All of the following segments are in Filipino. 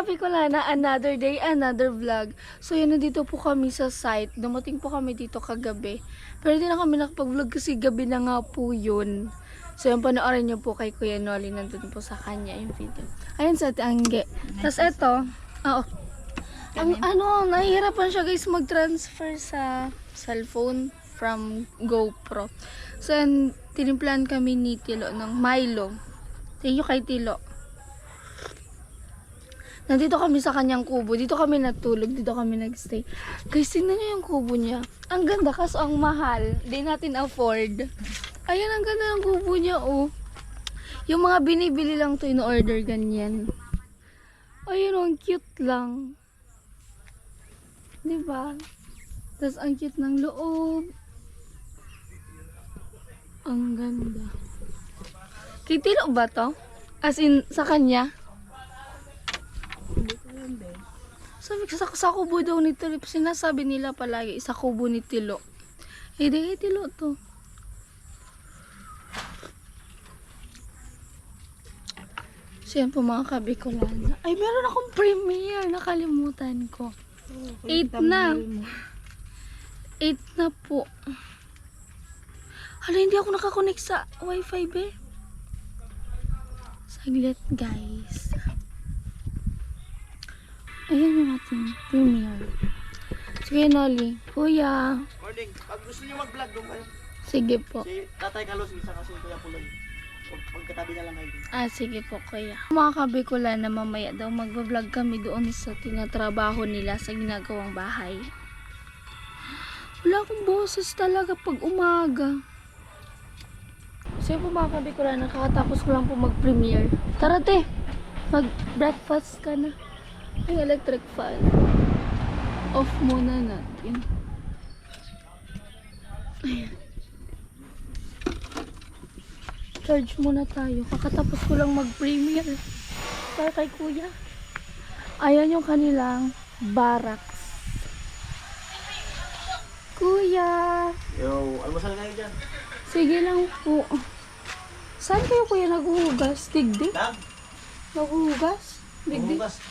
Bicolana, another day, another vlog. So yun, nandito po kami sa site. Dumating po kami dito kagabi. Pero hindi na kami nakapag-vlog kasi gabi na nga po yun. So yung panoorin nyo po kay Kuya Noli, nandun po sa kanya yung video. Ayun sa Ate Angge. Tapos eto, nahihirapan siya guys mag-transfer sa cellphone from GoPro. So yun, tinimplan kami ni Tilo ng Milo. Thank you kay Tilo. Nandito kami sa kanyang kubo. Dito kami natulog. Dito kami nagstay. Guys, tingnan nyo yung kubo niya. Ang ganda kaso ang mahal. Hindi natin afford. Ayan, ang ganda ng kubo niya, oh. Yung mga binibili lang to in-order, ganyan. Ayun, ang cute lang. Diba? Tapos ang cute ng loob. Ang ganda. Kay Tilo ba to? As in, sa kanya? Sabi ko sa kubo daw ni Tilo. Sinasabi nila palagi sa kubo ni Tilo. Hindi kay Tilo to. So yan po mga kabicolana. Ay, meron akong premiere. Nakalimutan ko. 8 na. 8 na po. Hala, hindi ako nakakonect sa wifi be. Saglit guys. Ayan yung ating premiere. Sige, Noli. Kuya. Morning. Pag gusto niyo mag-vlog, doon kayo. Sige po. Si Tatay Carlos, isa kasi Kuya Puloy. Pagkatabi na lang kayo. Sige po, kuya. Mga kabicolana, mamaya daw mag-vlog kami doon sa tinatrabaho nila sa ginagawang bahay. Wala akong boses talaga pag umaga. Sige po mga kabicolana, kakatapos ko lang po mag-premiere. Tara te, mag-breakfast ka na. Yung electric fan. Off muna natin. Ayan. Charge muna tayo. Kakatapos ko lang mag-premiere. Para kay kuya. Ayan yung kanilang barracks. Kuya! Yo, almusal kayo dyan. Sige lang po. Saan kayo kuya naghuhugas? Digdig? Dag? Naghuhugas? Digdig? Bukas.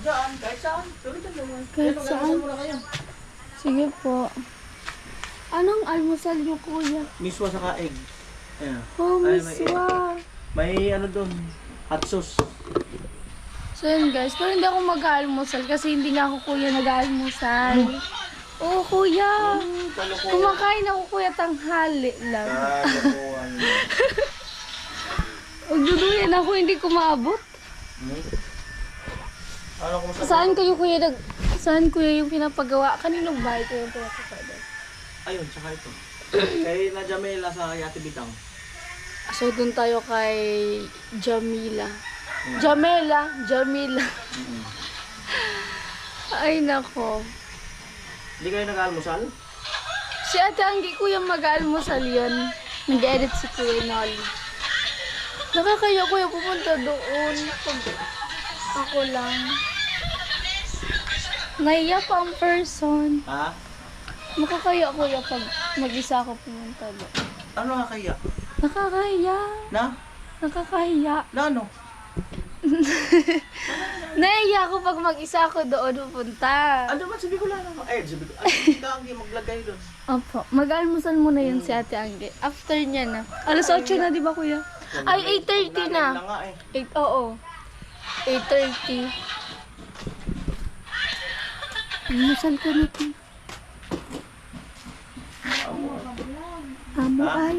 Diyan, kahit saan. Pero dyan naman. Kahit Ayan, saan? almusal muna kayo. Sige po. Anong almusal niyo kuya? Miswa saka egg. Ayan. Oh, Ay, miswa. May ano doon, hot sauce. So yun guys, pero hindi ako mag-aalmusal kasi hindi nga ako kuya nag-aalmusal. Oh kuya, kumakain ako kuya tanghali lang. Kalokohan. Magduduyan ako, hindi ko maabot. Ano kung Saan kayo kuya saan kuya yung pinapagawa? Kaninong bahay kayo pinapagawa? Ayun, saka ito. Kay na Jamela sa Yate Bitang. So dun tayo kay Jamila. Jamila. Ay nako. Hindi kayo nag-almusal? Si Ate Anggi kuya mag-aalmusal yun. Nag-edit si Kuya Noli. Nakakaya kuya pupunta doon. Pag ako lang. Naiya pa ang person. Ha? Nakakaya kuya pag mag-isa ako pumunta doon. Ano nakakaya? Nakakaya. Na? Nakakahiya. Na ano? Naiya ako pag mag-isa ako doon pupunta. Ano man sabi ko lang ako? Eh, sabi ko, hindi mag-vlog kayo doon. Opo. Mag-almusal muna yun si Ate Angge. After niya na. Alas 8 na, di ba kuya? Ay, 8:30 na. Nga eh. 8, oo. 8:30. Almusal ka na po. Amo ay.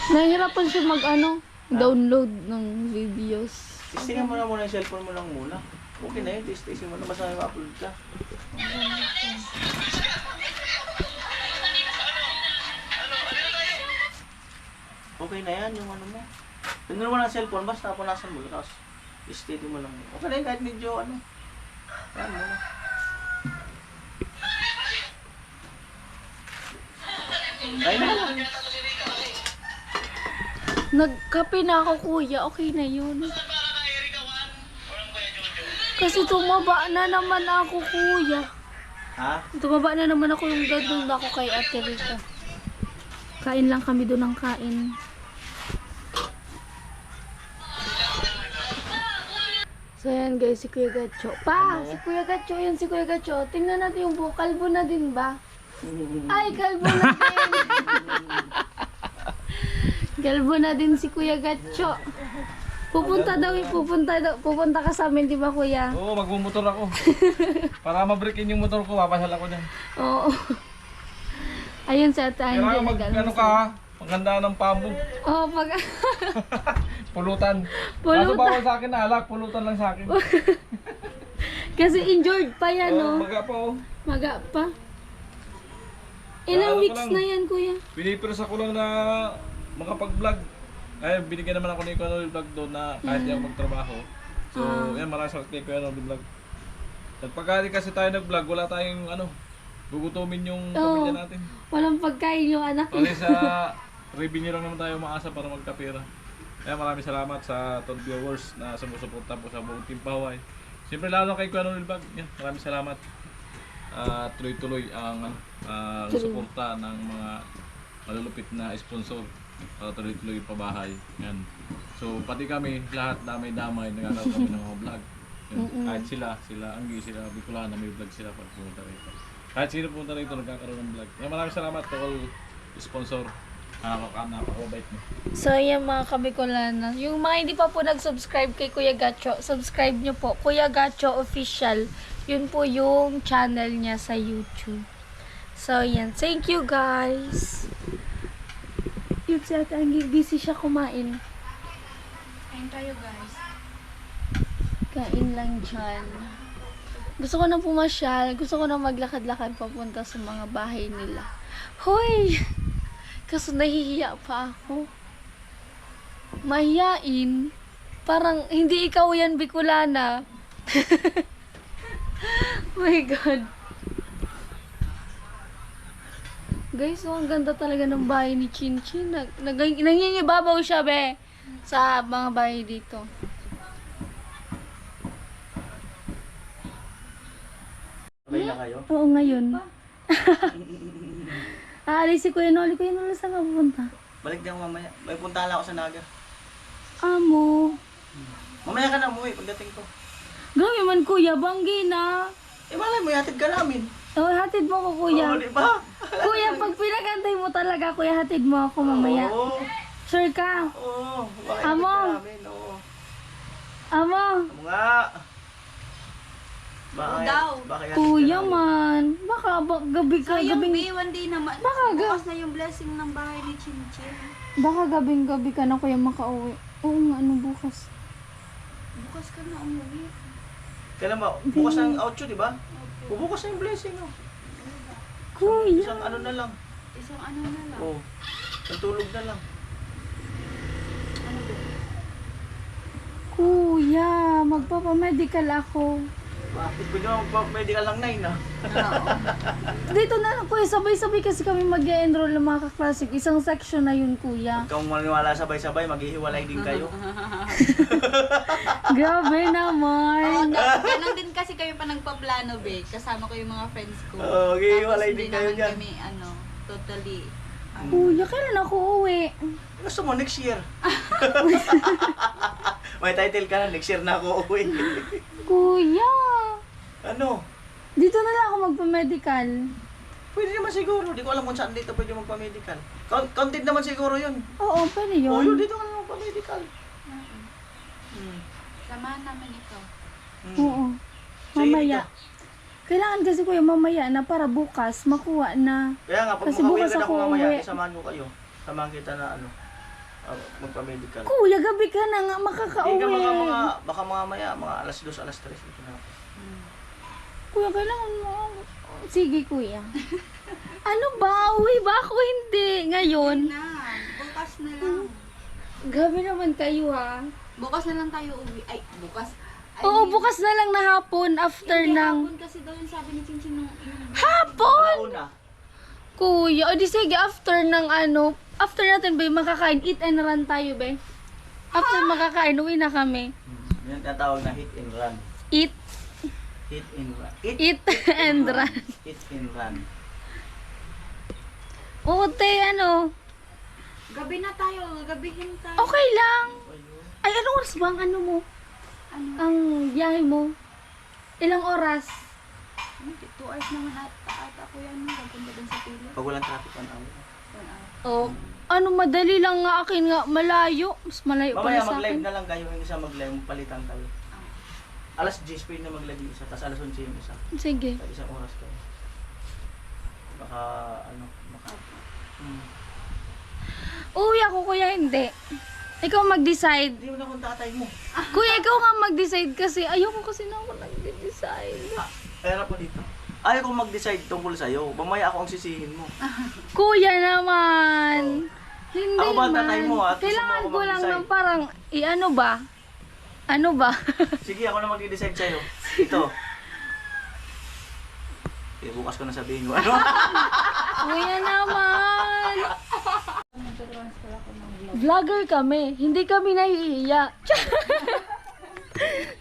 Nahihirapan siya download ng videos. Testingin mo na muna yung cellphone mo lang muna. Okay na yun, testingin mo na basta ma-upload ka. Okay na yan, yung ano mo. Tingnan mo na ang cellphone, basta punasan mo. Tapos, steady mo lang. Okay na yun, kahit medyo ano. Yan mo na. Kaya na lang. Nagkape na ako kuya, okay na yun. Kasi tumaba na naman ako kuya. Ha? Tumaba na naman ako yung dadun ako kay Ate Rita. Kain lang kami doon ng kain. So yan guys, si Kuya Gacho. Pa, Ano? si Kuya Gacho, yan si Kuya Gacho. Tingnan natin yung buhok. Kalbo na din ba? Ay, kalbo na din. Kalbo na din si Kuya Gacho. Pupunta ka sa amin, di ba Kuya? Oo, magmumotor ako. Para ma-break-in yung motor ko, papasal ako dyan. Oo. Ayun sa Ate Angel. Kailangan ano ka ha? Maganda ng pamo. Oo, pag... Pulutan. Pulutan. Kaso bawal sa akin na alak, pulutan lang sa akin. Kasi injured pa yan, no? Maga pa oh. Maga pa. Ilang Ano ko weeks lang. na yan, Kuya? Pinipiras ako lang na makapag-vlog. Ay, binigyan naman ako ni Kuya Noli Vlog doon na kahit di ako magtrabaho. So, yan, maraming salamat kay Kuya Noli Vlog. At pagkari kasi tayo nag-vlog, wala tayong gugutumin yung pamilya natin. Walang pagkain yung anak Kasi niya. sa revenue lang naman tayo maasa para magkapera. Kaya maraming salamat sa todo viewers na sumusuporta po sa buong Team Pahuay. Siyempre lalo kay Kuya Noli Vlog. Yan, maraming salamat. Tuloy-tuloy ang suporta ng mga malulupit na sponsor para tuloy-tuloy pabahay. Yan. So pati kami lahat damay-damay nagkakaroon kami ng mga vlog. Yan. Kahit sila Anggi, sila Bicolana, may vlog sila pag pumunta rito. Kahit sino pumunta rito nagkakaroon ng vlog. Yan, maraming salamat to all sponsor. Napakabait mo. So, yan mga kabikolana. Yung mga hindi pa po nag-subscribe kay Kuya Gacho, subscribe nyo po. Kuya Gacho Official. Yun po yung channel niya sa YouTube. So, yan. Thank you, guys. Yun si Ate Anggi, busy siya kumain. Kain tayo guys. Kain lang dyan. Gusto ko na pumasyal. Gusto ko na maglakad-lakad papunta sa mga bahay nila. Hoy! Kaso nahihiya pa ako. Mahiyain. Parang hindi ikaw yan, Bicolana. My God. Guys, so ang ganda talaga ng bahay ni Chinchin. Nangingibabaw siya, be. Sa mga bahay dito. Okay na kayo? Oo, ngayon. Aalis si Kuya Noli. Kuya Noli, saan ka pupunta? Balik din ako mamaya. May puntahan lang ako sa Naga. Amo. Mamaya ka na umuwi pagdating ko. Grabe man, Kuya. Banggi na. Eh malay mo, hatid ka namin. Oh, hatid mo ko, Kuya. Oo, di ba? Kuya, pag pinagantay mo talaga, Kuya, hatid mo ako mamaya. Oo. Sure ka? Oo. Baka Amo. hatid ka namin, oo. Amo. Amo nga. Bakit? Daw. Bakit hatid ka Kuya namin? man. Baka gabi ka, Sayang gabing... B, one day naman. Baka Bukas na yung blessing ng bahay ni Chinchin. Baka gabing-gabi ka na, Kuya, makauwi. Oo nga, ano bukas? Bukas ka na umuwi. Kailan ba? Bukas ang outro, di ba? Bubukas na yung blessing, no? Kuya. Isang ano na lang. Isang ano na lang. Oo. Isang tulog na lang. Ano ba? Kuya, magpapamedical ako. Bakit ko naman magpa-medical lang na yun, ah? Dito na lang, Kuya. Sabay-sabay kasi kami mag-enroll ng mga kaklasik. Isang section na yun, Kuya. Huwag kang maniwala sabay-sabay, maghihiwalay din kayo. Grabe Oo, naman. ganun din kasi kami pa nagpaplano, be. Kasama ko yung mga friends ko. Oo, maghihiwalay Tapos din hindi kayo naman dyan. kami, totally. Kuya, kailan ako uwi? Gusto mo, next year. May title ka na, next year na ako uwi. Kuya. Ano? Dito na lang ako magpa-medical. Pwede naman siguro. Di ko alam kung saan dito pwede magpa-medical. Counted naman siguro yun. Oo, pwede Oo, yun yun. dito ka na magpa-medical. Samahan namin ikaw. Oo. Sige, Mamaya. dito. Kailangan kasi Kuya mamaya na para bukas makuha na. Kaya nga, pag Kasi makauwi bukas agad ako ako mamaya, uwi. samahan ko kayo. Samahan kita na magpa-medical. Kuya, gabi ka na nga Hindi makakauwi. ka baka mamaya, mga alas 2, alas 3. Ito na. Kuya, kailangan mo. Sige, Kuya. Ano ba? Uwi ba ako? Hindi. Ngayon. Na, bukas na lang. Gabi naman kayo, ha? Bukas na lang tayo uwi. Ay, bukas. I Oo, mean, bukas na lang na hapon after hindi, ng... hapon kasi daw yung sabi ni Chinchin nung Hapon! Una. Kuya, o di sige, after ng after natin ba makakain, eat and run tayo ba? After makakain, uwi na kami. Yan tatawag na hit and run. Eat, Hit and run. eat and run. Hit and run. Oo, te, gabi na tayo, gabihin tayo. okay lang. Ay, ano oras ba ang ano mo? Ang biyahe mo? Ilang oras? 2 hours naman at ako yan. Magpunta dun sa pili. Pag walang traffic, 1 hour. Oh, ano, madali lang nga akin nga, malayo. Mas malayo pala Mamaya sa mag-live akin. na lang kayo, yung isa mag-live, palitan kayo. Alas 10 pwede na mag-live yung isa, tapos alas 11 yung isa. Sige. Sa isang oras kayo. Baka, baka... Uwi ako, kuya, hindi. Ikaw mag-decide. Hindi mo na kung tatay mo. Kuya, ikaw nga mag-decide kasi ayoko kasi na ako nag-decide. Pera po dito. Ayaw kong mag-decide tungkol sa'yo. Mamaya ako ang sisihin mo. Kuya naman. Hindi Ako ba ang man. tatay mo, at gusto mo Kailangan ako ko lang mag-decide? ng parang, ano ba? Ano ba? Sige, ako na mag-decide sa'yo. Ito. Eh, bukas ko na sabihin mo. Ano? Kuya naman. Vlogger kami. Hindi kami nahihiya.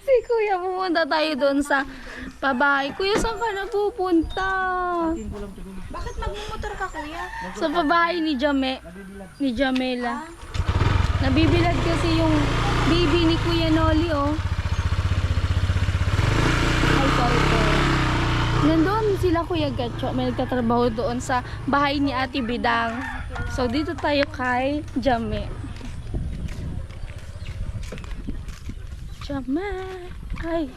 Si Kuya, pupunta tayo doon sa pabahay. Kuya, saan ka na pupunta? Bakit magmumotor ka, kuya? Sa pabahay ni ni Jamela. Nabibilad kasi yung baby ni Kuya Noli, oh. Ay, sorry po. Nandoon sila Kuya Gacho. May nagtatrabaho doon sa bahay ni Ate Bidang. So, dito tayo kay Jame. Jame. Ay,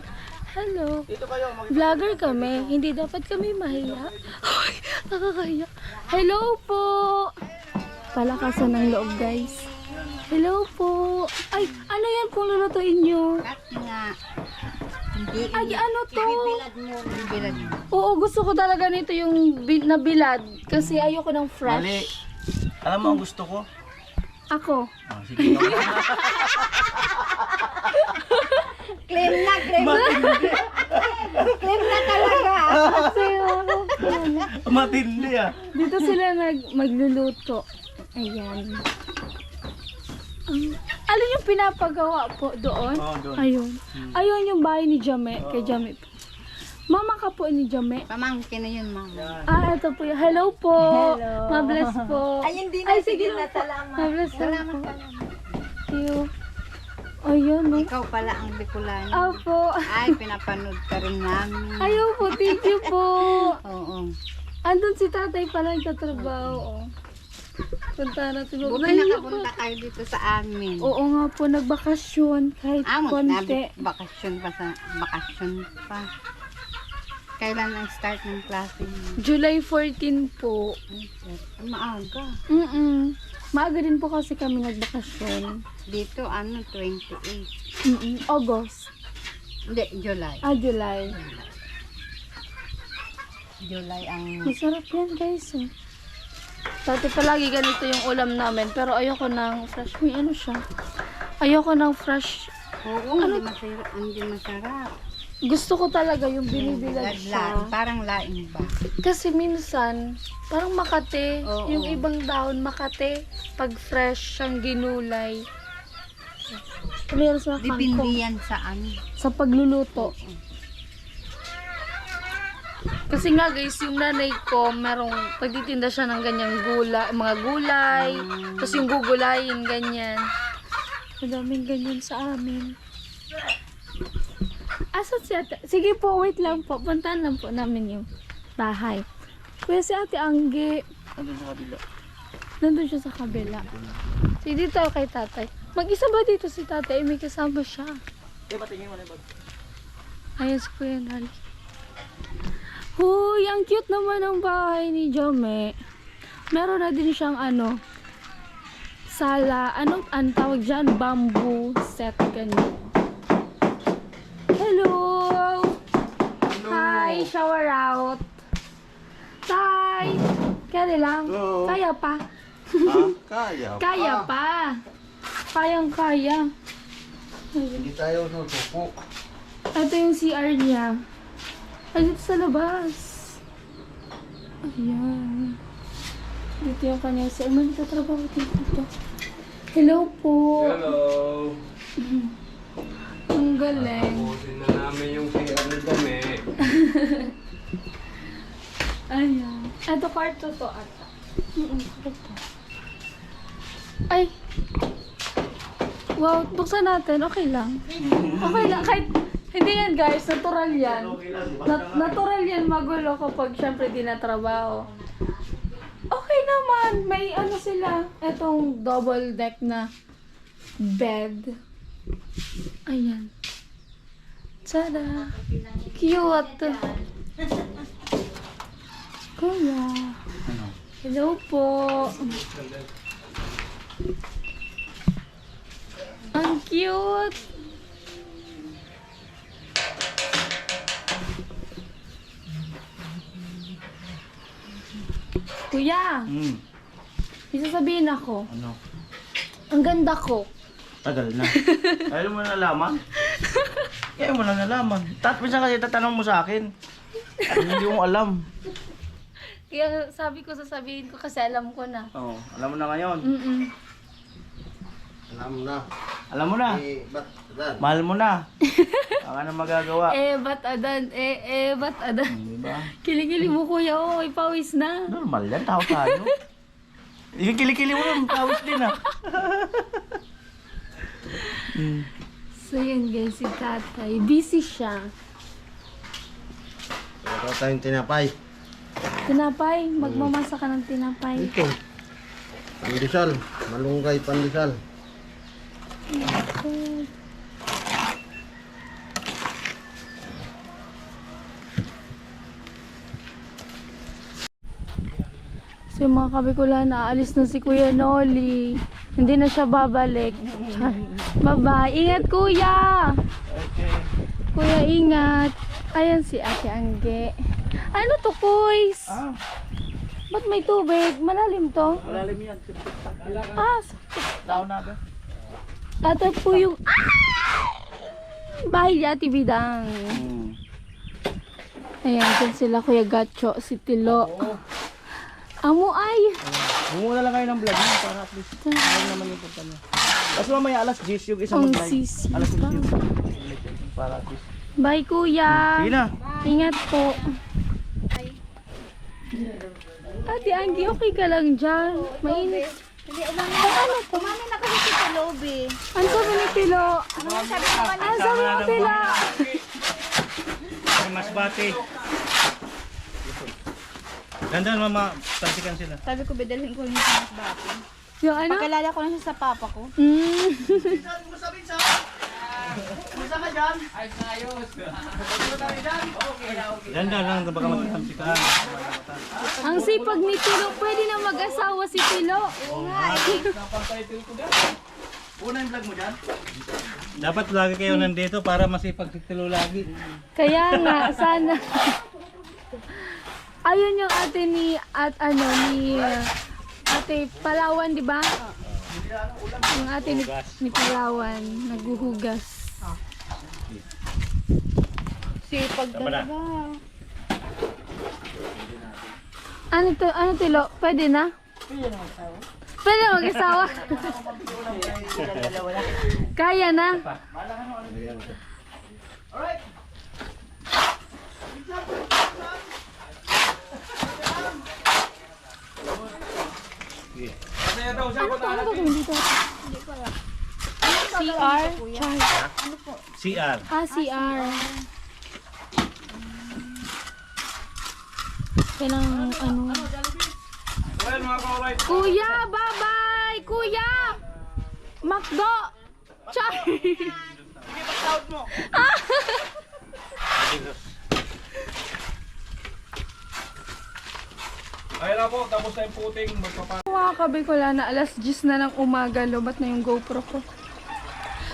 hello. Dito kayo. Vlogger kami. Hindi dapat kami mahiya. Ay, nakakahiya. Hello po. Palakasan ng loob, guys. Hello po. Ay, ano yan pong lulutuin nyo? Nga. Ay, ano to? Bibilad mo. Oo, gusto ko talaga nito yung nabilad. Kasi ayoko ng fresh. Mali. Alam mo ang gusto ko? Ako. Oh, sige. Claim na, claim na. Claim na talaga. Kasi ako. Matindi ah. Dito sila magluluto. Ayan. Ano yung pinapagawa po doon? Oo, doon. Ayun. Ayun yung bahay ni Jame. Kay Jame po. Mama ka po ni Jame. Pamangkin na yun, mama. Ah, ito po yun. Hello po. Hello. Ma-bless po. Ay, hindi na. sige na, lang po. salamat. Ma-bless lang Salamat po. ka. Thank you. Ayun, no? Ikaw pala ang Bicolano. Opo. Ay, pinapanood ka rin namin. Ayun po. Thank you po. Oo. Andun si tatay pala nagtatrabaho. Oh. Punta natin. Buti Naiyak nakapunta po. kayo dito sa amin. Oo nga po. Nagbakasyon. Kahit konti. Bakasyon pa sa bakasyon pa. Kailan ang start ng klase mo? July 14 po. Ay, maaga. Maaga din po kasi kami nagbakasyon. Dito, 28. August. Hindi, July. Ah, July. July ang... Masarap yan, guys. Eh. Dati palagi ganito yung ulam namin. Pero ayoko ng fresh. May ano siya? Ayoko ng fresh. Oo, hindi masarap. Gusto ko talaga yung binibilad siya. Parang laing ba? Kasi minsan, parang makate. Oo. Yung ibang dahon makate. Pag fresh, siyang ginulay. Ano yan sa Depende kangkong? yan sa ano. Sa pagluluto. Kasi nga guys, yung nanay ko, merong pagtitinda siya ng ganyang mga gulay. Tapos yung gugulayin, ganyan. Madaming ganyan sa amin. Asan si ate? Sige po, wait lang po. Puntahan lang po namin yung bahay. Kuya, si ate Angge. Andun sa kabila. Nandun siya sa kabila. Sige, dito ako kay tatay. Mag-isa ba dito si tatay? May kasama siya. Patingin mo na yung bag. Ayos ko yan, Hali. Huy, ang cute naman ng bahay ni Jome. Meron na din siyang sala. Ang tawag dyan? Bamboo set. Ganyan. Hello! Hi! Shower out! Tay! Kaya lang. Hello. Kaya pa. Kaya. Kaya pa. Kayang-kaya. Hindi tayo nutupo. Ito yung CR niya. Ay, dito sa labas. Ayan. Dito yung kanyang CR. May nagtatrabaho dito. Hello po. Hello. Ang galing. Tapusin na namin yung CR ni Dame. Ayan. Ito, kwarto to ata. Kwarto. Ay! Wow, buksan natin. Okay lang. Okay lang. Kahit, hindi yan guys, natural yan. Natural yan magulo kapag syempre di natrabaho. Okay naman. May ano sila. Etong double deck na bed. Ayan. Tada! Cute! Kuya. Hello po. Ang cute! Kuya, may sasabihin ako. Ano? Ang ganda ko. Tagal na. Ayaw mo na nalaman? Ayaw mo na nalaman. Minsan kasi tatanong mo sa akin. Hindi mo alam. Kaya sabi ko sasabihin ko kasi alam ko na. Oo, alam mo na ngayon. Alam na. Alam mo na. Eh, ba't dan? Mahal mo na. Wala na magagawa. Ba't adan? Ba't adan? Diba? Kilikili mo kuya, oh, may pawis na. Normal yan, tao tayo. Yung kilikili mo nun, tawis din ah. So yun guys, si tatay. Busy siya. Ito tayong tinapay. Tinapay, magmamasa ka ng tinapay. Ito. Pandesal. Malunggay pandesal. So yung mga kabikulan, naalis na si Kuya Noli. Hindi na siya babalik. Bye-bye. Ingat kuya! Kuya, ingat. Ayan si Ate Angge. Ano to, Kuys? Ba't may tubig? Malalim to? Malalim yan. Tao na ba? Ito po yung... Bahay ni Ate Bidang. Ayan, dyan sila Kuya Gacho, si Tilo. Amo ay! Bumuna lang kayo ng vlog niya para at least alam naman yung punta niya. Kasi mamaya alas 10 yung isang Ang mag-live. sisi Alas 10 pa. yung para at least. Bye kuya! Sige na. Ingat po. Ate Anggi, okay ka lang dyan? Mainit. Hindi, ano to? Umami na kasi si Kalobi. Ano sabi ni Tilo? Ano sabi ko kanina? Ano sabi mo Tilo? Mas bati. Dandan mama, tansikan sila. Sabi ko, bedalhin ko yung mas bati. Yung ano? Pagkalala ko na siya sa papa ko. Dandan lang, baka magtansikan. Ang sipag ni Tilo, pwede na mag-asawa si Tilo. Una yung vlog mo dyan? Dapat lagi kayo nandito para masipag si Tilo lagi. Kaya nga, sana. Ayun yung ate ni, ate Palawan, di ba? Yung ate ni Palawan, naghuhugas. Sipag talaga. Ano Tilo? Pwede na? Pwede na mag-asawa. Kaya na. Ano gagawin dito? CR? Char. CR. CR. Kailangan ano. Kuya, bye-bye! Kuya! Makdo! Char! Ayun na po, tapos na yung puting. Mga kabikola na alas 10 na ng umaga, lobat na yung GoPro ko.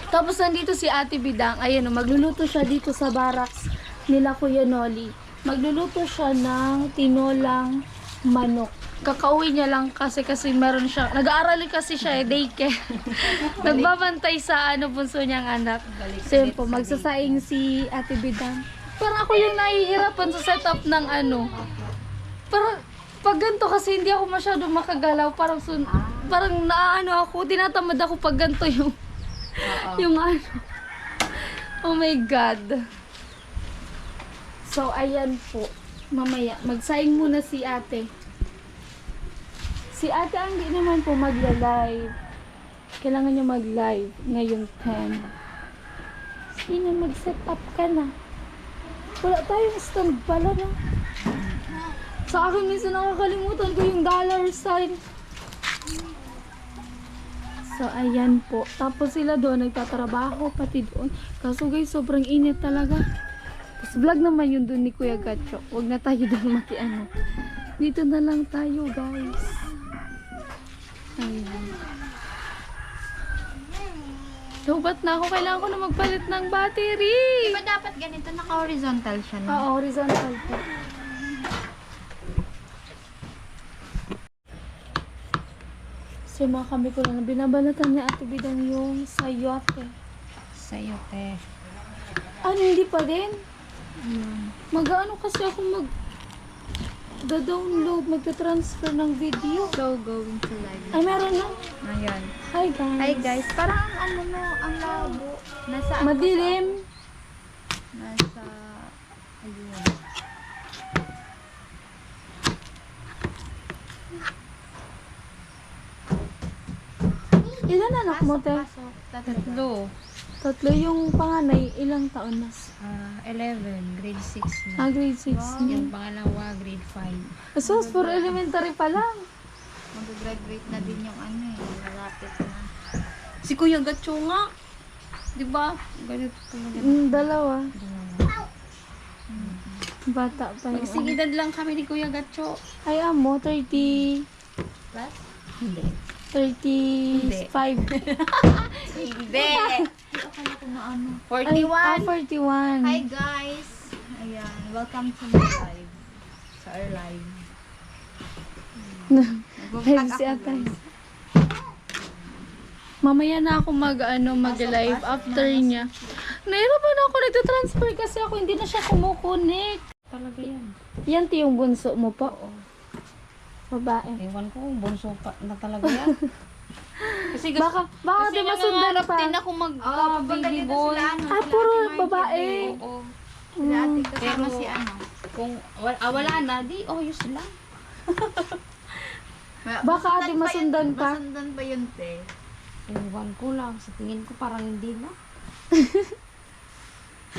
Tapos nandito si Ate Bidang, ayan o, magluluto siya dito sa barracks nila Kuya Noli. Magluluto siya ng tinolang manok. Kakauwi niya lang kasi meron siya, nag-aaral kasi siya daycare. Nagbabantay sa bunso niyang anak. So yun po, magsasaing si Ate Bidang. Parang ako yung nahihirapan sa setup ng Parang pag ganito kasi hindi ako masyado makagalaw, parang naano ako, tinatamad ako pag ganito yung oh my god. So ayan po, mamaya magsaing muna si ate. Si ate Anggi naman po magla-live. Kailangan niya mag-live ngayong 10. Sige na, mag-set up ka na. Wala tayong stand pala na. Sa akin minsan nakakalimutan ko yung dollar sign. So, ayan po. Tapos sila doon, nagtatrabaho pati doon. Kaso guys, sobrang init talaga. Tapos vlog naman yun doon ni Kuya Gatcho. Huwag na tayo doon makiano. Dito na lang tayo guys. Ayan. Lubat na ako. Kailangan ko na magpalit ng battery. Di ba dapat ganito? Naka-horizontal siya, no? Oo, horizontal po. So, mga kami ko lang, binabalatan niya Ate Bidang yung sayote. Sa'yo, te. Ano, hindi pa din? Mag-ano kasi ako download, magta-transfer ng video. So, going to live. Ay, meron na. Ayan. Hi, guys. Hi, guys. Parang ano no, ang labo. Nasa Madilim. Nasa... Ayun. Ilan anak mo, te? Pasok. Tatlo. Tatlo yung panganay. Ilang taon na? 11. Grade 6 na. Grade 6. Yung pangalawa, grade 5. Sus, for elementary pa lang. Mag-graduate na din yung ano eh. Malapit na. Si Kuya Gatcho nga. Di ba? Ganito talaga. Dalawa. Bata pa yung Magsigidad lang kami ni Kuya Gatcho. Ay, amo, 30. Plus? Hindi. 35. Hindi! Akala ko na ano. Ay, 41. 41. Hi guys! Ayan, welcome to my live. Sa our live. Live si Atay. Mamaya na ako mag-live after niya. Nahirapan ako nagtatransfer kasi ako hindi na siya kumukunik. Talaga yan. Yan yung bunso mo po. Babae. Ewan ko, bunso pa na talaga yan. Kasi Baka di masundan pa. din ako mag-baby boy. Puro babae. Oo. Mm. Pero si ano, kung wala na, di oyos lang. Baka ate masundan pa. Masundan pa yun, te. Ewan ko lang. Sa tingin ko parang hindi na.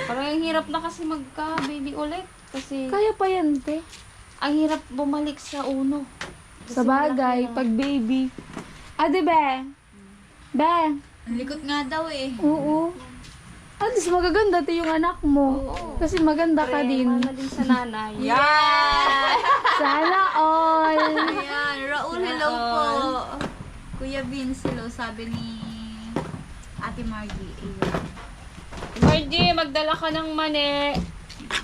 Parang ang hirap na kasi magka-baby ulit. Kasi Kaya pa yan, te. ang hirap bumalik sa uno. Sa bagay, pag baby. Ate, be. Be. Ang likot nga daw eh. Oo. At least magaganda to yung anak mo. Kasi maganda ka din. Mana din sa nanay. Sana all. Ayan, Raul, hello po. Kuya Vince, hello, sabi ni Ate Margie. Ayan. Margie, magdala ka ng mani.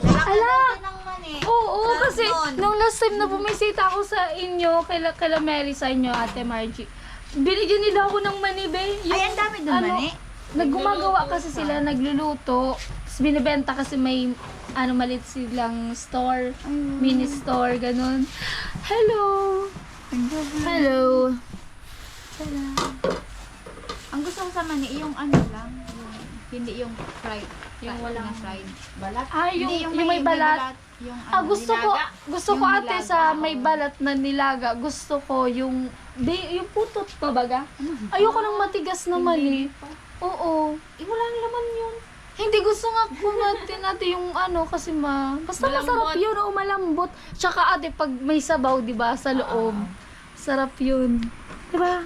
Ala! Ng mani. Oo, kasi Doon. nung last time na bumisita ako sa inyo, kay Mary sa inyo, Ate Margie, binigyan nila ako ng mani, be. Ay, ang dami doon mani. Naggumagawa kasi sila, nagluluto. Tapos binibenta kasi may, maliit silang store, mini store, ganun. Hello! Hello! Ang gusto ko sa mani, yung ano lang, hindi yung fried. Yung walang fried. balat. Hindi, Yung may balat. Yung ano, Gusto ko Yung ate nilaga, sa oo. may balat na nilaga. Gusto ko yung putot pa baga. Ayoko ng matigas na mali. Oo. Walang laman yun. Hindi gusto nga kumatin natin yung kasi basta masarap yun o malambot. Tsaka ate pag may sabaw, 'di ba, sa loob. Sarap yun. 'Di ba?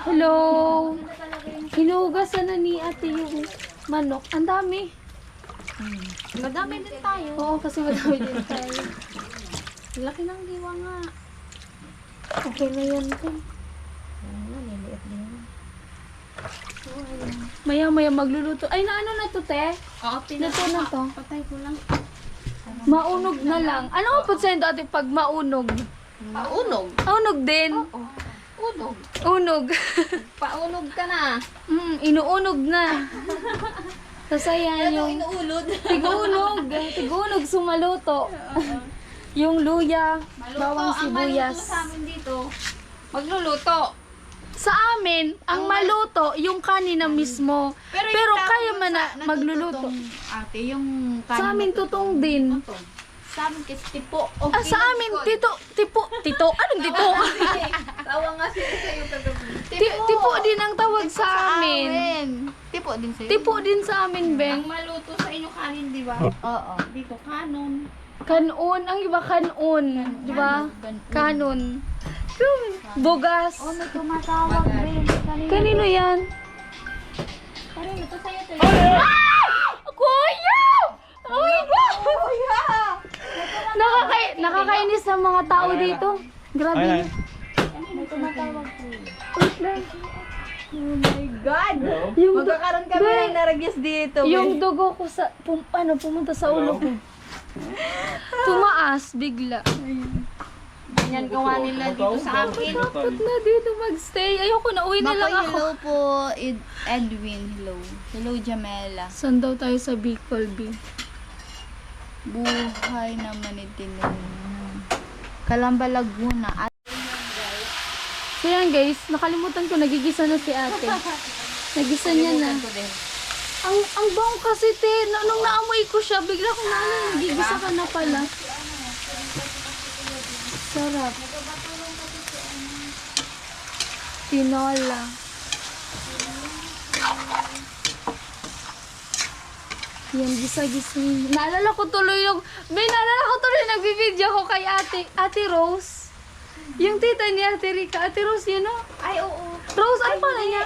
Hello. Hinugasan na ni ate yung manok. Ang dami. Madami din tayo. Oo, kasi madami din tayo. Laki ng diwa nga. Okay na yan ko. Naliliit din. Maya-maya magluluto. Ay, na ano na to, te? Oo, Luto na to. Patay ko lang. Maunog na lang. Ano ang pagsayin ate pag maunog? Paunog. Unog din. Unog. Unog. Paunog ka na. Inuunog na. Sasaya yung Inuulod. tigunog sumaluto. Yung luya, bawang sibuyas. Sa amin dito, magluluto. Sa amin, ang maluto, yung kanin na mismo. Pero kaya man na magluluto. Ate, yung Sa amin, tutong din. Sa amin kasi tipo. Sa amin, tito. Anong tito? Tawa nga sila sa'yo kagabi. Tipo din ang tawag sa amin. Tipo din sa'yo. Tipo din sa amin, Beng. Ang maluto sa inyo kanin, di ba? Oo. Dito, kanon. Kanon. Ang iba kanon. Di ba? Kanon. Yung bugas. Oh, may tumatawag rin. Kanino yan? Kanino to sa'yo to. Kuya! Oh my God! Nakakainis ng mga tao dito. Grabe. Ay, May tumatawag po. Wait lang. Oh my God! Yung, Magkakaroon kami Be, ng naragyas dito. yung dugo ko sa, pumunta sa ulo ko. Tumaas, bigla. Ganyan gawa nila dito sa akin. Dapat na dito magstay. Ayoko na, uwi na lang Makoy, ako. hello po. Edwin, hello. Hello, Jamela. Saan daw tayo sa Bicol, B? Buhay naman ni Tinong. Calamba, Laguna. At So yan guys, nakalimutan ko, nagigisa na si ate. Nagisa niya na. Ang bango kasi te, nung naamoy ko siya, bigla ko na nagigisa ka na pala. Sarap. Tinola. Yan, gisa-gisa yun. Naalala ko tuloy nagbibideo ko kay Ate Rose. Yung tita ni Ate Rica. Ate Rose, yun o? ay, oo. Rose, ano pala niya?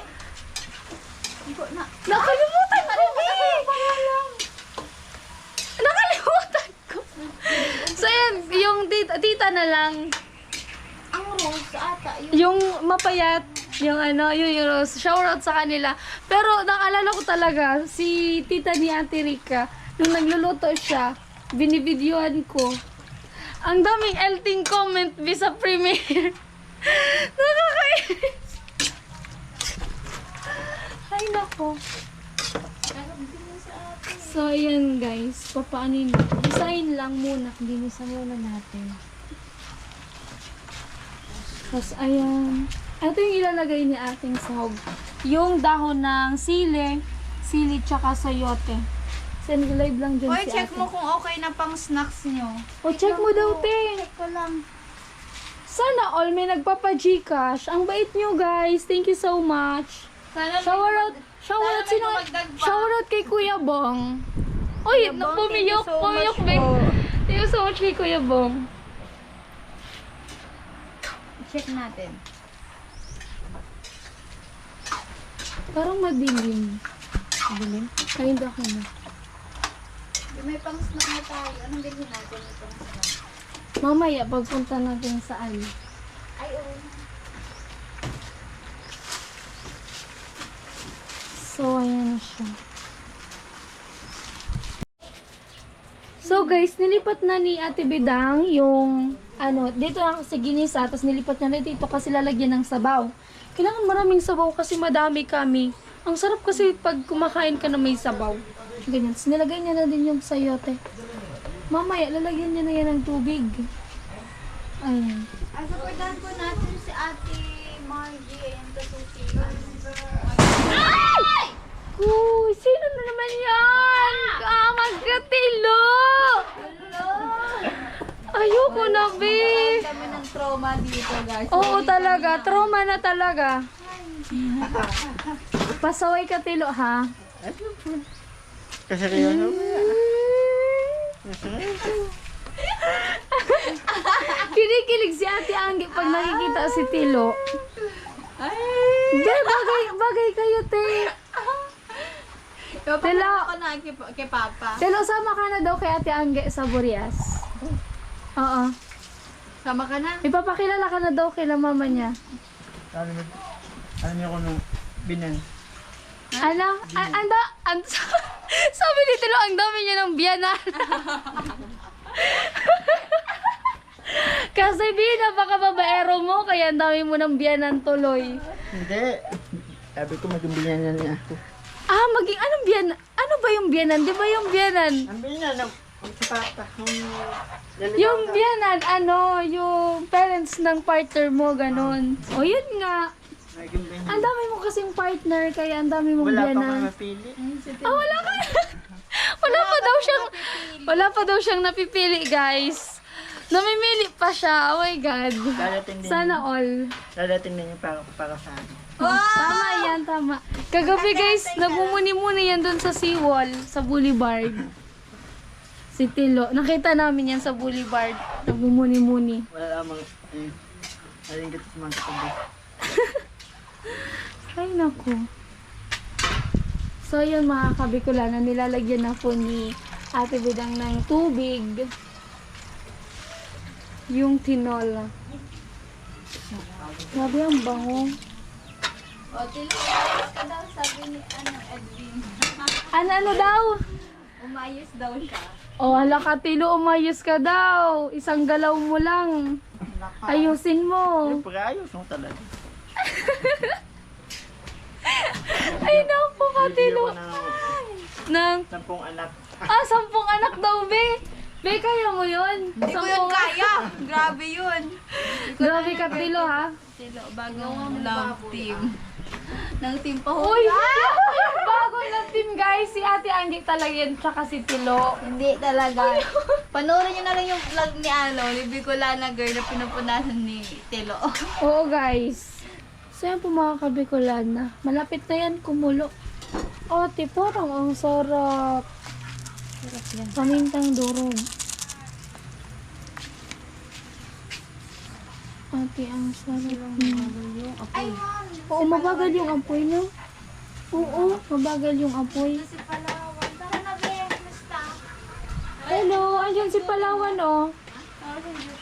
Hindi ko na. Nakalimutan ko, B! Nakalimutan ko. So, yan, yung tita na lang. Ang rose ata. Yung mapayat, yung Rose. Shoutout sa kanila. Pero, nakalala ko talaga, si tita ni Ate Rica, nung nagluluto siya, binibidyoan ko. Ang daming elting comment sa premiere. Nakakainis. Ay, nako. So, ayan guys. Papaano yun? Design lang muna. Dinisa muna natin. Tapos, ayan. Ito yung ilalagay ni ating sahog. Yung dahon ng sili tsaka sayote. Send live lang dyan Hoy, si check ate. mo kung okay na pang snacks nyo. O, check mo daw, te. Check ko lang. Sana all may nagpapa-Gcash. Ang bait nyo, guys. Thank you so much. Sana Shoutout may sino? dumagdag pa. Shoutout kay Kuya Bong. Oy, pumiyok, be. Thank you so much kay Kuya Bong. Check natin. Parang madilim. Madilim? Kind of na. May pang snack na tayo. Anong bilhin natin? May pang snack. Mamaya, pagpunta natin sa Ay, oo. So, ayan na siya. So, guys, nilipat na ni Ate Bidang yung, dito na sa ginisa, tapos nilipat na dito kasi lalagyan ng sabaw. Kailangan maraming sabaw kasi madami kami. Ang sarap kasi pag kumakain ka na may sabaw. Ganyan. Tapos nilagay niya na din yung sayote. Mamaya, lalagyan niya na yan ng tubig. Ayan. Ay, supportahan po natin si Ate Margie and Kasusi. Uy, sino na naman yan? Magkatilo! Ayoko na, be. Kami ng trauma dito, guys. Oo talaga, trauma na talaga. Pasaway ka tilo, ha? Kasi kayo, Kinikilig si Ate Anggi pag nakikita si Tilo. Hindi, bagay kayo, te. Tilo ako na kay Papa. Tilo, sama ka na daw kay Ate Anggi sa Burias. Oo. Sama ka na. Ipapakilala ka na daw kay mama niya. Alam niyo ko nung binan. Sabi ni Tilo, ang dami niya ng biyanan. Kasi napaka-babaero mo, kaya ang dami mo ng biyanan tuloy. Hindi. Sabi ko maging niya ako. Anong biyanan? Ano ba yung biyanan? Di ba yung biyanan? Ang binan, ang sapata. Yung biyanan, yung parents ng partner mo, ganun. O yun nga. Ang dami mo kasing partner, kaya ang dami mong biyanan. mapili. Wala ka. Wala pa daw siyang napipili, guys. Namimili pa siya. Oh my God. Dadating din. Sana all. Dadating din yung para sa akin. Tama yan, tama. Kagabi guys, nagmumuni-muni yan dun sa seawall, sa boulevard. Si Tilo. Nakita namin yan sa boulevard. Nagmumuni-muni. Wala lamang. Aling ka sa mga katabi. Ay, naku. So, yun mga kabikulan, nilalagyan na po ni Ate Bidang ng tubig. Yung tinola. Grabe ang bango. O, tinulayos ka daw, sabi ni Edwin. Ano daw? Umayos daw siya. Oh, hala ka, Tilo, umayos ka daw. Isang galaw mo lang. Ayusin mo. Pag-ayos mo talaga. Ay, naku ka, Tilo. Nang, 10 anak. 10 anak daw, be. Be, kaya mo yun? Hindi ko yun kaya. Grabe yun. Grabe ka, Tilo, ha? Silo, bagong love team. Ng team pa ho. Uy! Bago ng team, guys. Si Ate Angie talaga yan, tsaka si Tilo. Hindi talaga. Panoorin nyo na lang yung vlog ni ni Bicolana girl na pinupunasan ni Tilo. Oo, guys. So, yan po mga kabikulan na. Malapit na yan, kumulo. Ate, parang ang sarap. Pamintang durog. Ate, ang sarap. Oo, mabagal yung apoy, no? Oo, mabagal yung apoy. Hello, andyan si Palawan, oh.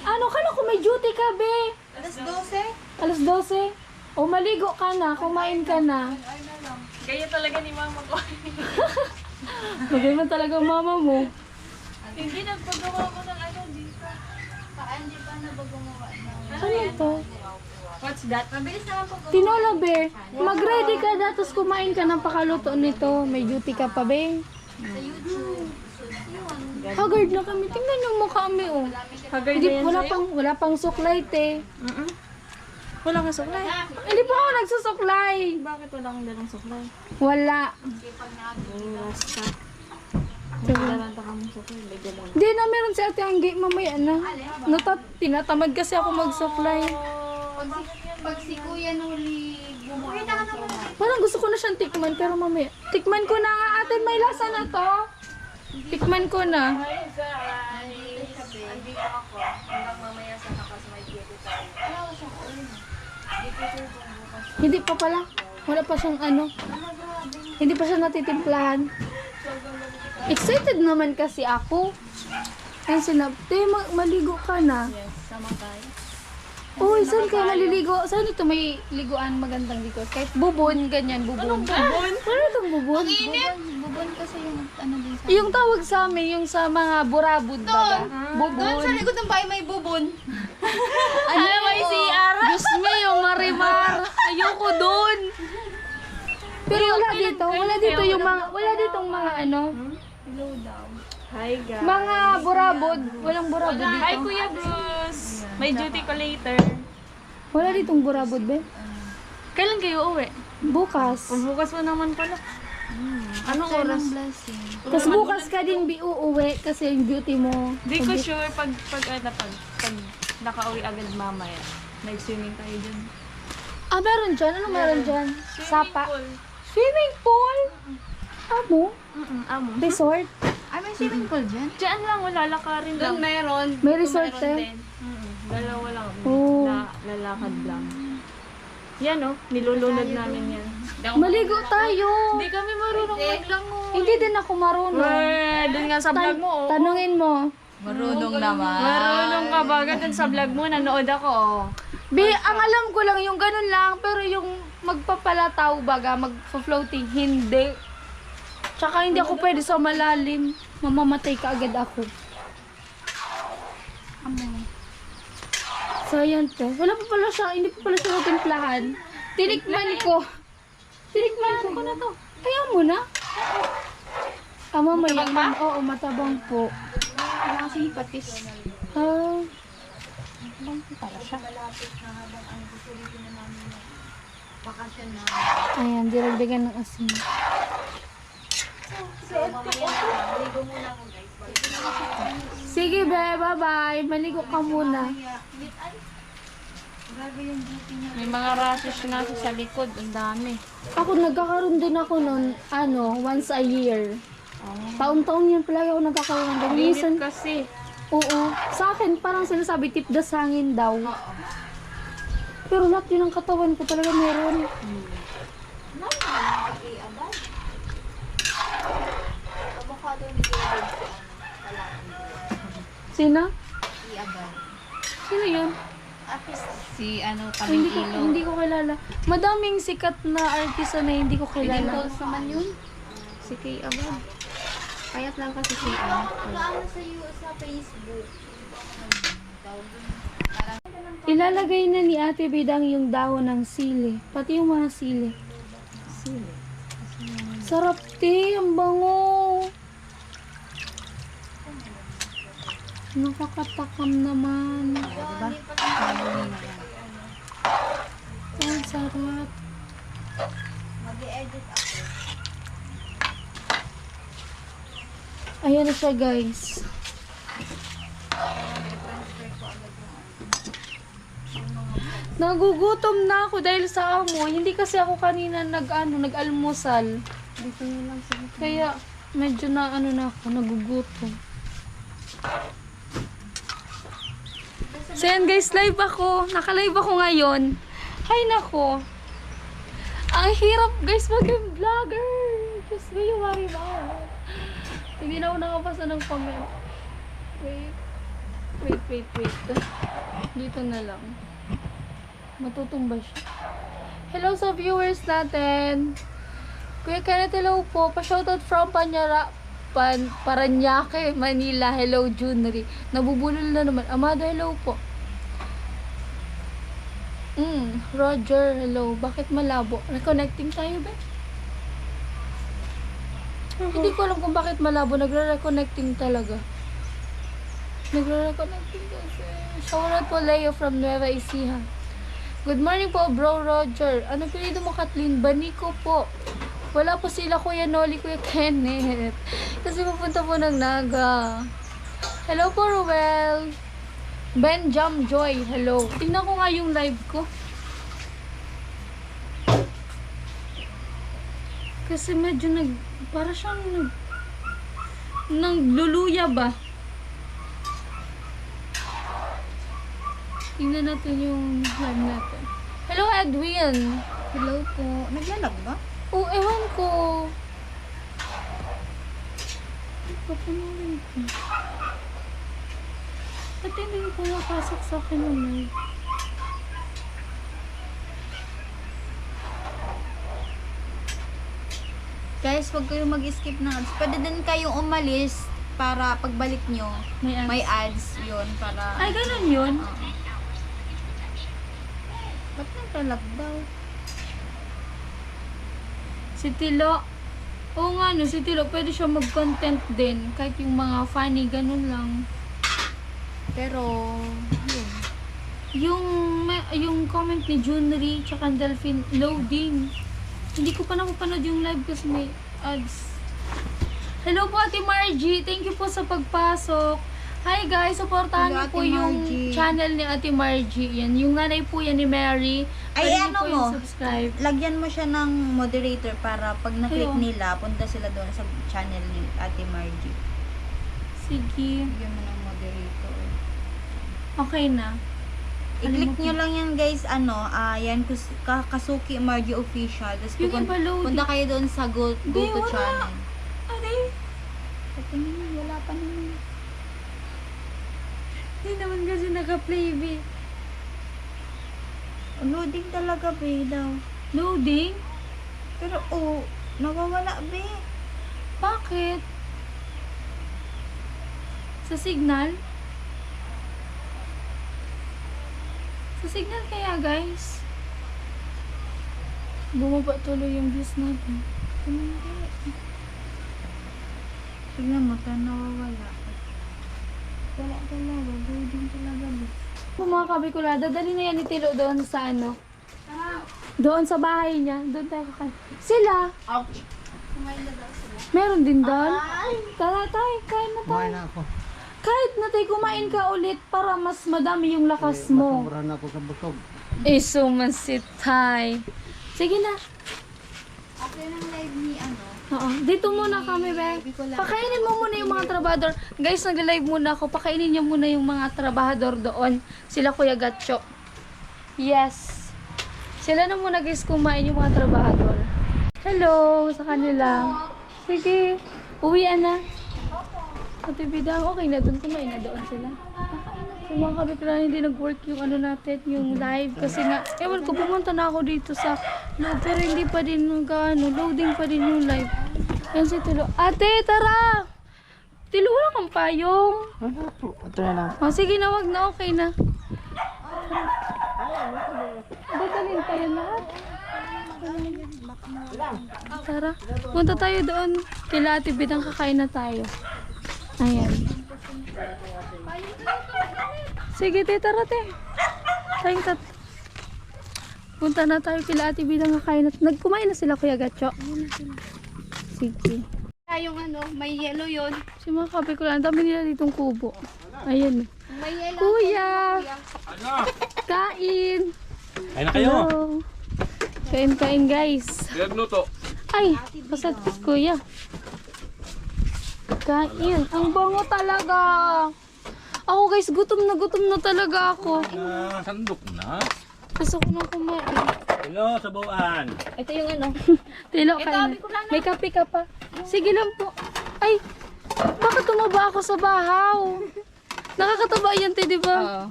Ano, kala ko may duty ka, be? Alas 12? Alas 12? O, maligo ka na, kumain ka na. Kaya talaga ni mama ko. Bagay man talaga ang mama mo. Hindi nagpagawa ko ng ano dito. Hindi pa na ba gumawa na? Ano to? What's that? Mabilis naman po Tinola, be. Mag-ready ka na, tapos kumain ka ng pakaluto nito. May duty ka pa, be. sa YouTube. Haggard na kami. Tingnan yung mukha kami, oh. Hagay Hindi, wala pang suklay, te. Wala ka suklay. Hindi pa ako nagsusuklay. Bakit wala kang dalang suklay? Wala. Basta. Daranta ka mong suklay. Medyo mo. Hindi na, meron si Ate Anggi. Mamaya na. Tinatamad kasi ako magsuklay. Pag si Kuya nuli gumawa ng trabaho. Parang gusto ko na siyang tikman, pero mamaya. Tikman ko na nga, ate. May lasa na to. Tikman ko na. Hindi pa pala. Wala pa siyang ano. Hindi pa siya natitimplahan. Excited naman kasi ako. Ay, sinabte, maligo ka na. Yes, sama tayo. Uy, saan kayo maliligo? Saan ito may liguan magandang likod? Kahit bubon, ganyan, bubon. Anong bubon? Ano itong bubon? Bubon kasi yung ano din sa... Yung tawag sa amin, yung sa mga burabod ba? Bubon. Doon sa likod ng bahay may bubon. Ano may CR? Diyos me, yung marimar. Ayoko doon. Pero wala dito. Wala dito yung mga, wala ditong mga ano. Hello daw. Hi guys. Mga burabod. Walang burabod dito. Hi Kuya Bruce. May duty ko later. Wala ditong burabod, be. Kailan kayo uwi? Bukas. Bukas mo naman pala. Anong oras? Blessing. Tapos bukas ka din uuwi kasi yung duty mo. Di ko sure pag nakauwi agad mamaya. Nag-swimming tayo dyan. Ah, meron dyan? Ano meron dyan? Sapa. Pool. Swimming pool? Amo? Amo. Resort? Ay, may swimming pool dyan? Diyan lang, wala lakarin lang. meron. May resort eh? Dalawa lang. Oh. Lalakad lang. Yan oh, nilulunod namin yan. Maligo tayo. Hindi kami marunong maglangoy. Hindi din ako marunong. Doon nga sa vlog mo oh. Tanungin mo. Marunong naman. Marunong ka ba? Doon sa vlog mo, nanood ako oh. Be, ang alam ko lang yung ganun lang, pero yung magpapalataw baga, mag-floating, hindi. Tsaka hindi ako pwede sa malalim. Mamamatay ka agad ako. So, yan to. Wala pa pala siya, hindi pa pala siya natimplahan. Tinikman ko. Tinikman ko na to. Kaya mo na. Mamaya. Oo, matabang po. Wala kasing patis. Ah. Ayan, diragdagan ng asin. Sige, be, bye-bye. Maligo ka muna. May mga rashes na sa likod. Ang dami. Ako, nagkakaroon din ako nun, once a year. Taon-taon yun palagi ako nagkakaroon ng ganyan. Minsan, Init kasi. oo. Sa akin, parang sinasabi, tipdas hangin daw. Pero lahat yun ang katawan ko talaga meron. Sino? Sino yun? Si Hindi ko kilala. Madaming sikat na artista na hindi ko kilala. naman yun. Si Kay Abad. Payat lang kasi si Ilalagay na ni Ate Bidang yung dahon ng sili. Pati yung mga sili. Sarap te, ang bango. Nakakatakam naman. Ang sarap. Ayan na siya guys. Nagugutom na ako dahil sa amo. Hindi kasi ako kanina nag-almusal. Kaya medyo na ako, nagugutom. So yan guys, live ako. Naka-live ako ngayon. Hay nako. Ang hirap guys maging vlogger. Diyos ko yung mami ba? Hindi na ako nakapasa ng comment. Wait. Dito na lang. Matutumba siya. Hello sa viewers natin. Kuya Kenneth, hello po. Pa-shoutout from Paranaque, Manila. Hello, Junry. Nabubulol na naman. Amado, hello po. Roger, hello. Bakit malabo? Reconnecting tayo ba? Hindi ko alam kung bakit malabo. Nagre-reconnecting talaga. Nagre-reconnecting kasi. Shoutout po Leo from Nueva Ecija. Good morning po, bro Roger. Ano pinito mo, Kathleen? Baniko po. Wala po sila Kuya Noli, Kuya Kenneth. Kasi pupunta po ng Naga. Hello po, Ruel. Ben Jam Joy, hello. Tingnan ko nga yung live ko. Kasi medyo para siyang nagluluya ba? Tingnan natin yung live natin. Hello, Edwin. Hello po. Naglalag ba? Oh, ewan ko. Papanurin ko. Ba't hindi ko napasok sa akin yung live? Guys, huwag kayong mag-skip ng ads. Pwede din kayong umalis para pagbalik nyo, May ads. may ads yun. Para... Ay, ganun yun? Ba't naglalag daw? Si Tilo. Oo nga no, si Tilo, pwede siya mag-content din. Kahit yung mga funny, ganun lang. Pero, yun. Yung comment ni Junry, tsaka Delphine, loading. Hindi ko pa napapanood yung live kasi may ads. Hello po, Ate Margie. Thank you po sa pagpasok. Hi guys, supportahan niyo Hello, po Ate yung Margie. channel ni Ate Margie. Yan, yung nanay po yan ni Mary. Ay, Pwede niyo ano po yung mo? subscribe. Lagyan mo siya ng moderator para pag na-click Ayun. nila, punta sila doon sa channel ni Ate Margie. Sige. Lagyan mo ng moderator. Okay na. I-click nyo lang yan guys, yan, Kasuki Margie Official. Tapos Yung iba loading. punta kayo doon sa go Hindi, to wala. channel. Ate. Patingin, wala pa naman. Hindi naman kasi naka-play, be. Loading talaga, be, daw. Loading? Pero, nawawala, be. Bakit? Sa signal? Sa signal kaya, guys? Bumaba tuloy yung views natin. Tignan mo, nawawala. Wala talaga. Loading talaga. Kung mga kabikulada, dali na yan ni Tilo doon sa doon sa bahay niya. Doon tayo kakain. Sila! Ouch! Meron din doon? Tara tayo, kain na tayo. Kumain na ako. Kahit na tayo kumain ka ulit para mas madami yung lakas mo. Sobrahan ako sa busog. Isumansitay. Sige na. Okay lang live ni ano. Oo. Dito muna kami, Be. Pakainin mo muna yung mga trabahador. Guys, nag-live muna ako. Pakainin niyo muna yung mga trabahador doon. Sila Kuya Gatcho. Yes. Sila na muna guys kumain yung mga trabahador. Hello sa kanila. Sige. Uwian na. Ate Bidang, okay na doon. Kumain na doon sila. Yung mga kabikla hindi nag-work yung ano natin, yung live. Kasi nga, ewan ko, pumunta na ako dito sa loob. Pero hindi pa din loading pa din yung live. Yan si Tilo. Ate, tara! Tilo, wala kang payong. Ito na lang. O, sige na, wag na, okay na. Dadalhin tayo lahat. Tara, punta tayo doon. Kila Ate Bidang, kakain na tayo. Ayan. Sige, te, tara, te. Tayong punta na tayo kila Ate Bidang, kakain na. Nagkumain na sila, Kuya Gatcho. Sige. Yung ano, may yellow yun. Si mga kape ko lang, ang dami nila ditong kubo. Ayan. May yellow. Kuya! Kain! Ay na kayo. Hello. Kain, guys. Nagluto. Ay, pasat kuya. Kain. Ang bango talaga. Ako guys, gutom na talaga ako. Sandok na. Gusto ko nang kumain. Hello, sabuan. Ito yung ano. Tilo, kain. May kape ka pa. Sige lang po. Ay, bakit tumaba ako sa bahaw? Nakakataba yan, te, di ba?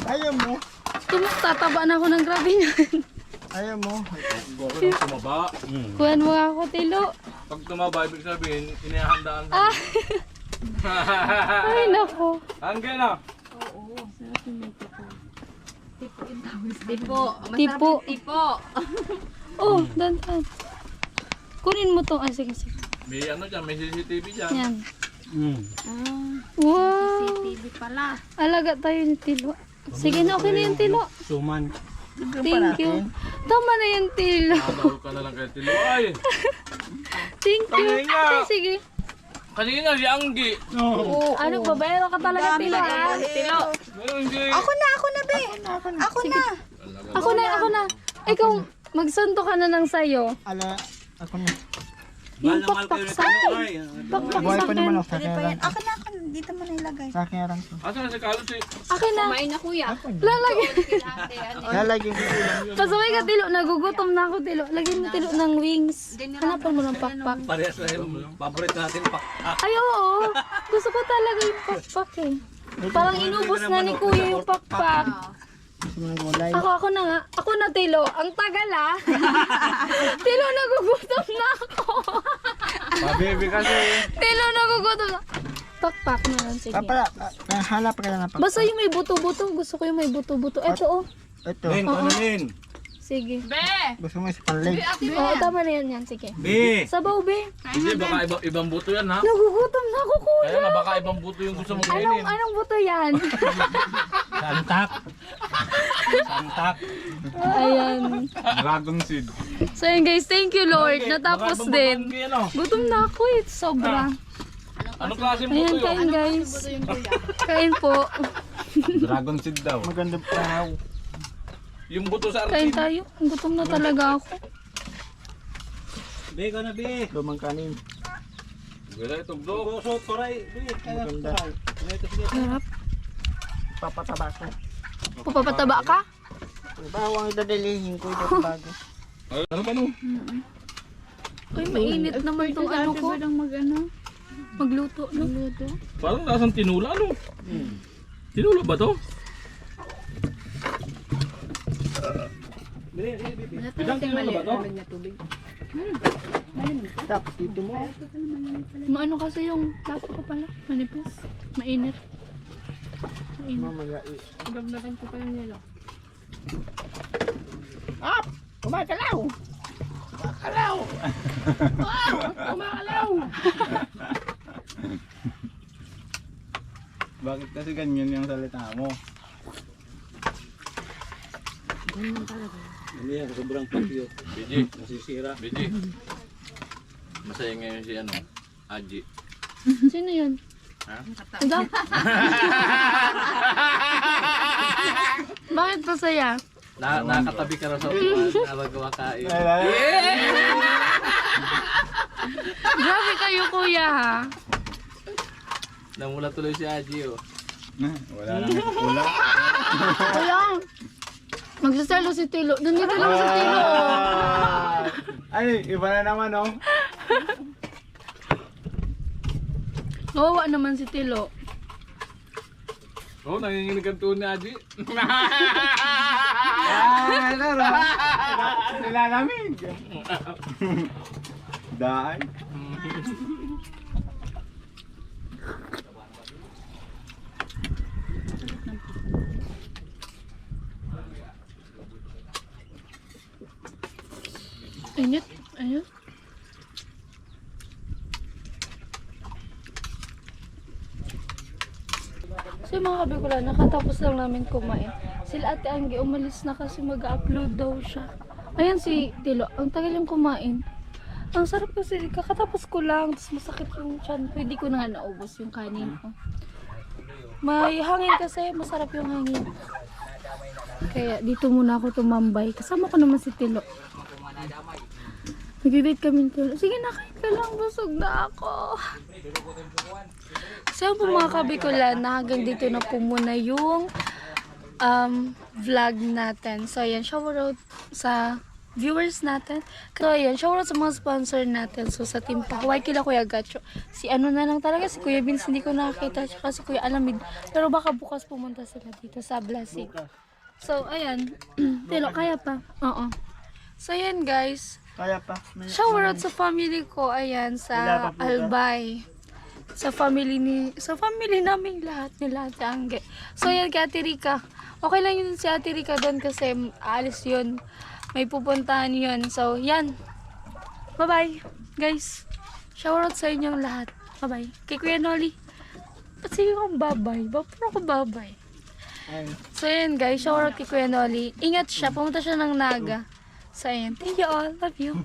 Ayaw mo. Tataba na ako ng grabe niyan. Ayaw mo. Goro ng tumaba. Kuhan mo ako, Tilo. Pag tumaba, ibig sabihin, inihandaan mo. Ah! Ay, nako. Hanggang na. Tipo. Tipo. Tipo. Oh, dandan. Kunin mo to. Ay, sige. May ano dyan, may CCTV dyan. Yan. Ah, Wow. TV pala. Alaga tayo ni Tilo. Sige na, okay na yung Tilo. Suman. Thank you. Tama na yung Tilo. Nakabaw ka na lang kay Tilo. Ay! Thank you. Kanina. Ay, sige. Kanina si Anggi. Ano, babayero ka talaga, Tilo, ha? Pero hindi. Ako na, be. Ako na. Ako na. Ikaw, magsanto ka na ng sayo. Ala, ako na. Yung pakpak sa akin. Pakpak sa akin. Sa akin Ako na. Dito mo na ilagay. Sa akin arang to. Asa na si Carlos eh? Akin na. Kumain na, kuya. Lalagyan. Lalagyan ko. Pasaway ka, Tilo. Nagugutom na ako, Tilo. Lagyan mo, Tilo, ng wings. Hanapan mo ng pakpak. Parehas na yung paborito natin pa. Ay, oo. Gusto ko talaga yung pakpak eh. Parang inubos na ni Kuya yung pakpak. Ako na nga. Ako na, Tilo. Ang tagal ah. Tilo, nagugutom na ako. Pabibi kasi. Tilo, nagugutom na. Pakpak na lang, sige. Hanap ka na pa. Basta yung may buto-buto. Gusto ko yung may buto-buto. Ito oh. Ito. Nin, ano nin? Sige. Gusto mo sa panlig. Oo, tama na yan. Sige. Be. Sabaw, be. Hindi, baka ibang buto yan ha. Nagugutom na ako, Kuya. Kaya na, baka ibang buto yung gusto mong kainin. Anong buto yan? Santak. Santak. Ayan. Dragon seed. So yun guys, thank you Lord. Natapos din. Gutom na ako eh. Sobra. Anong klase buto Ayan, yun? kain guys. Kain po. Dragon seed daw. Magandang panaw. Yung buto sa Kain artin. tayo. Gutom na talaga ako. Be, ka na be. Lumang kanin. Wala itong dog. Suot ko rin. Be, kaya. Maganda. Harap. Papataba ko. Papapataba ka? Bawang idadalihin ko ito bago. Ano ba no? Ay, mainit naman itong ano ko. Magluto. No? Parang lasang tinula no? Tinula ba to? Bidang tinula ba to? Tapos dito mo. Maano kasi yung lasa ko pala. Manipis. Mainit. Mamaya Dagdagan ko pa yung nilo. Kumakalaw! Bakit kasi ganyan yung salita mo? Hindi yan, sobrang pakyo. Biji. Nasisira. Biji. Masaya ngayon si ano? Aji. Sino yun? Madam? Bakit masaya? Nakatabi ka raw sa upuan habang kumakain. Grabe kayo kuya ha. Namula tuloy si Aji oh. Wala lang. Wala. Kuya, magsasalo si Tilo. Nandito lang si Tilo. Ay, iba na naman oh. Nawawa naman si Tilo. Oh, nanginginig ang tuon ni Aji. Nilalamig. Daan. Init. Ayun. So yung mga kabigula, nakatapos lang namin kumain. Sila ate Anggi umalis na kasi mag-upload daw siya. Ayan si Tilo, ang tagal yung kumain. Ang sarap kasi, kakatapos ko lang, tapos masakit yung tiyan ko. Hindi ko na nga naubos yung kanin ko. May hangin kasi, masarap yung hangin. Kaya dito muna ako tumambay. Kasama ko naman si Tilo. Nag-date kami ni Tilo. Sige na, kain ka lang, busog na ako. So po mga kabikulan, na hanggang dito na po muna yung vlog natin. So ayan, shoutout sa viewers natin. So ayan, shoutout sa mga sponsor natin. So sa Team Pahuay, kila Kuya Gacho. Si ano na lang talaga, si Kuya Vince hindi ko nakakita. Tsaka si Kuya Alamid. Pero baka bukas pumunta sila dito sa Blasig. So ayan, Tilo, kaya pa? Oo. So ayan guys, Kaya pa. shoutout sa family ko, ayan, sa Albay. Sa family namin lahat nila Ate Angge. So yan kay Ate Rica. Okay lang yun si Ate Rica doon kasi aalis yun. May pupuntahan yun. So yan. Bye-bye guys. Shoutout sa inyong lahat. Bye-bye. Kay Kuya Noli. Ba't sige kong bye-bye? Ba't puro ko bye-bye? So yan guys. Shoutout kay Kuya Noli. Ingat siya. Pumunta siya ng Naga. So yan. Thank you all. Love you.